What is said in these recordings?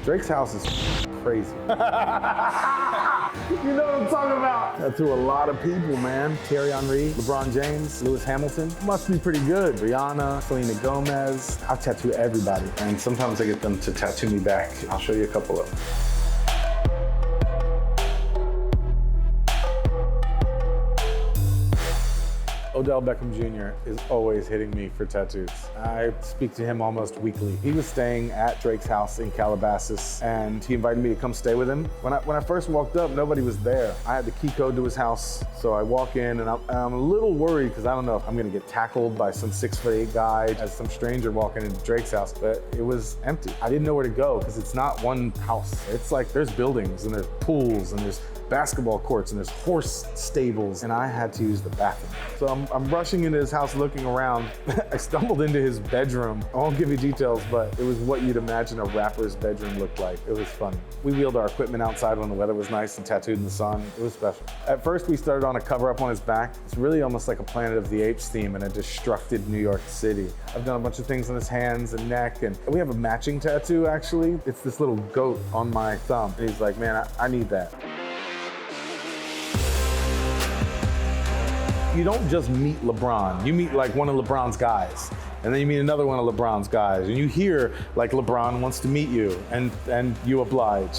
Drake's house is crazy. You know what I'm talking about. Tattoo a lot of people, man. Thierry Henry, LeBron James, Lewis Hamilton. Must be pretty good. Rihanna, Selena Gomez. I'll tattoo everybody. And sometimes I get them to tattoo me back. I'll show you a couple of them. Odell Beckham Jr. is always hitting me for tattoos. I speak to him almost weekly. He was staying at Drake's house in Calabasas, and he invited me to come stay with him. When I first walked up, nobody was there. I had the key code to his house, so I walk in, and I'm a little worried because I don't know if I'm gonna get tackled by some 6'8" guy as some stranger walking into Drake's house, but it was empty. I didn't know where to go because it's not one house. It's like there's buildings, and there's pools, and there's basketball courts, and there's horse stables, and I had to use the bathroom. So I'm rushing into his house looking around. I stumbled into his bedroom. I won't give you details, but it was what you'd imagine a rapper's bedroom looked like. It was funny. We wheeled our equipment outside when the weather was nice and tattooed in the sun. It was special. At first we started on a cover up on his back. It's really almost like a Planet of the Apes theme in a destructed New York City. I've done a bunch of things on his hands and neck, and we have a matching tattoo actually. It's this little goat on my thumb. And he's like, man, I need that. You don't just meet LeBron, you meet like one of LeBron's guys, and then you meet another one of LeBron's guys, and you hear like LeBron wants to meet you, and you oblige.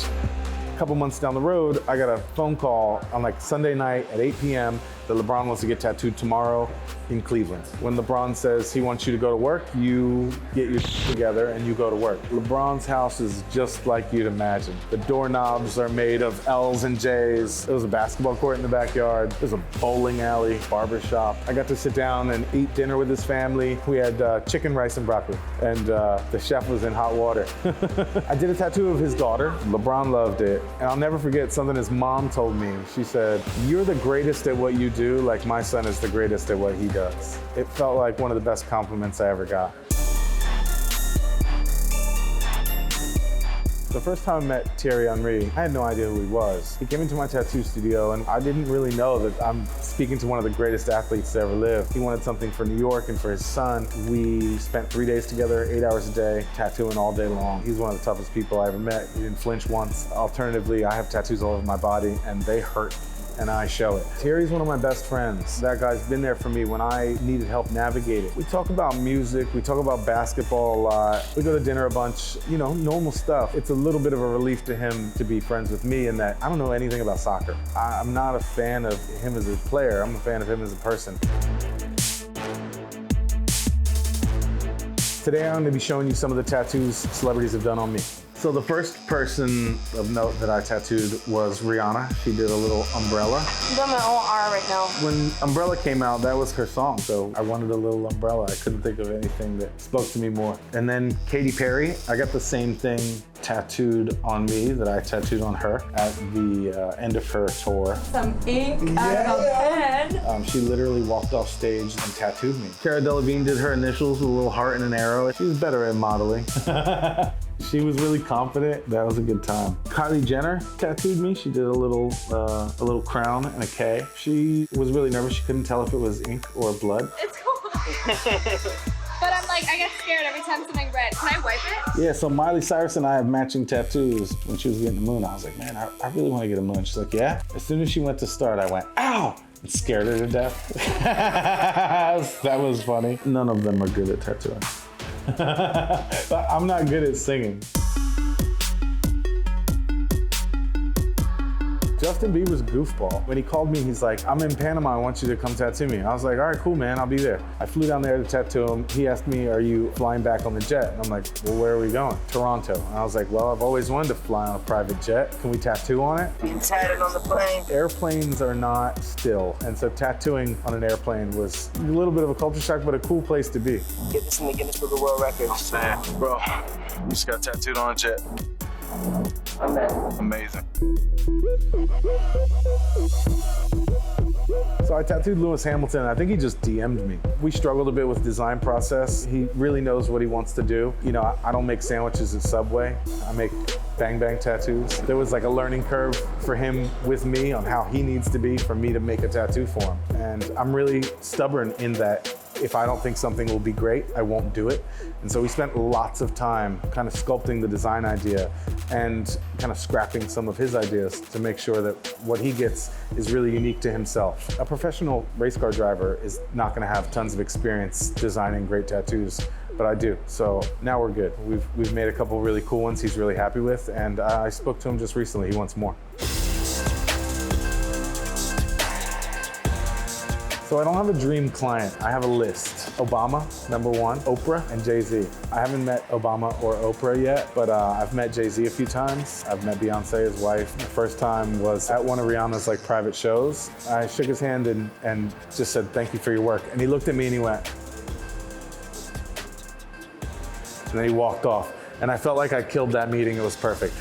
A couple months down the road, I got a phone call on like Sunday night at 8 p.m. that LeBron wants to get tattooed tomorrow in Cleveland. When LeBron says he wants you to go to work, you get your together and you go to work. LeBron's house is just like you'd imagine. The doorknobs are made of L's and J's. There was a basketball court in the backyard. There's a bowling alley, barber shop. I got to sit down and eat dinner with his family. We had chicken, rice, and broccoli, and the chef was in hot water. I did a tattoo of his daughter. LeBron loved it, and I'll never forget something his mom told me. She said, "You're the greatest at what you do, like my son is the greatest at what he does." It felt like one of the best compliments I ever got. The first time I met Thierry Henry, I had no idea who he was. He came into my tattoo studio, and I didn't really know that I'm speaking to one of the greatest athletes to ever live. He wanted something for New York and for his son. We spent 3 days together, 8 hours a day, tattooing all day long. He's one of the toughest people I ever met. He didn't flinch once. Alternatively, I have tattoos all over my body, and they hurt, and I show it. Thierry's one of my best friends. That guy's been there for me when I needed help navigate it. We talk about music, we talk about basketball a lot. We go to dinner a bunch, you know, normal stuff. It's a little bit of a relief to him to be friends with me in that I don't know anything about soccer. I'm not a fan of him as a player, I'm a fan of him as a person. Today I'm gonna be showing you some of the tattoos celebrities have done on me. So the first person of note that I tattooed was Rihanna. She did a little umbrella. I'm doing my own art right now. When Umbrella came out, that was her song. So I wanted a little umbrella. I couldn't think of anything that spoke to me more. And then Katy Perry, I got the same thing tattooed on me that I tattooed on her at the end of her tour. Some ink out of a pen. She literally walked off stage and tattooed me. Cara Delevingne did her initials with a little heart and an arrow. She was better at modeling. She was really confident. That was a good time. Kylie Jenner tattooed me. She did a little crown and a K. She was really nervous. She couldn't tell if it was ink or blood. It's cool. But I'm like, I get scared every time something red. Can I wipe it? Yeah, so Miley, Cyrus, and I have matching tattoos. When she was getting the moon, I was like, man, I really want to get a moon. She's like, yeah? As soon as she went to start, I went, ow! And scared her to death. That was funny. None of them are good at tattooing. But I'm not good at singing. Justin Bieber's goofball. When he called me, he's like, I'm in Panama, I want you to come tattoo me. I was like, all right, cool, man, I'll be there. I flew down there to tattoo him. He asked me, are you flying back on the jet? And I'm like, well, where are we going? Toronto. And I was like, well, I've always wanted to fly on a private jet. Can we tattoo on it? You can tatted on the plane. Airplanes are not still. And so tattooing on an airplane was a little bit of a culture shock, but a cool place to be. Get this in the Guinness Book of World Records. Man, bro, you just got tattooed on a jet. Amazing. So I tattooed Lewis Hamilton, and I think he just DM'd me. We struggled a bit with design process. He really knows what he wants to do. You know, I don't make sandwiches at Subway. I make bang bang tattoos. There was like a learning curve for him with me on how he needs to be for me to make a tattoo for him. And I'm really stubborn in that If I don't think something will be great, I won't do it. And so we spent lots of time kind of sculpting the design idea and kind of scrapping some of his ideas to make sure that what he gets is really unique to himself. A professional race car driver is not going to have tons of experience designing great tattoos, but I do. So now we're good. We've made a couple really cool ones he's really happy with, and I spoke to him just recently. He wants more. So I don't have a dream client, I have a list. Obama, number one, Oprah, and Jay-Z. I haven't met Obama or Oprah yet, but I've met Jay-Z a few times. I've met Beyonce, his wife. The first time was at one of Rihanna's private shows. I shook his hand and just said, thank you for your work. And he looked at me and he went, and then he walked off. And I felt like I killed that meeting. It was perfect.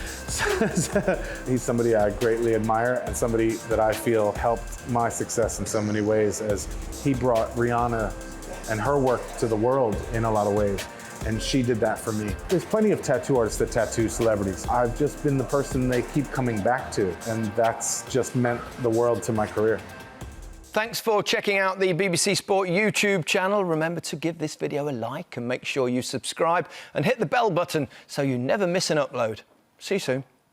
He's somebody I greatly admire and somebody that I feel helped my success in so many ways, as he brought Rihanna and her work to the world in a lot of ways. And she did that for me. There's plenty of tattoo artists that tattoo celebrities. I've just been the person they keep coming back to, and that's just meant the world to my career. Thanks for checking out the BBC Sport YouTube channel. Remember to give this video a like and make sure you subscribe and hit the bell button so you never miss an upload. See you soon.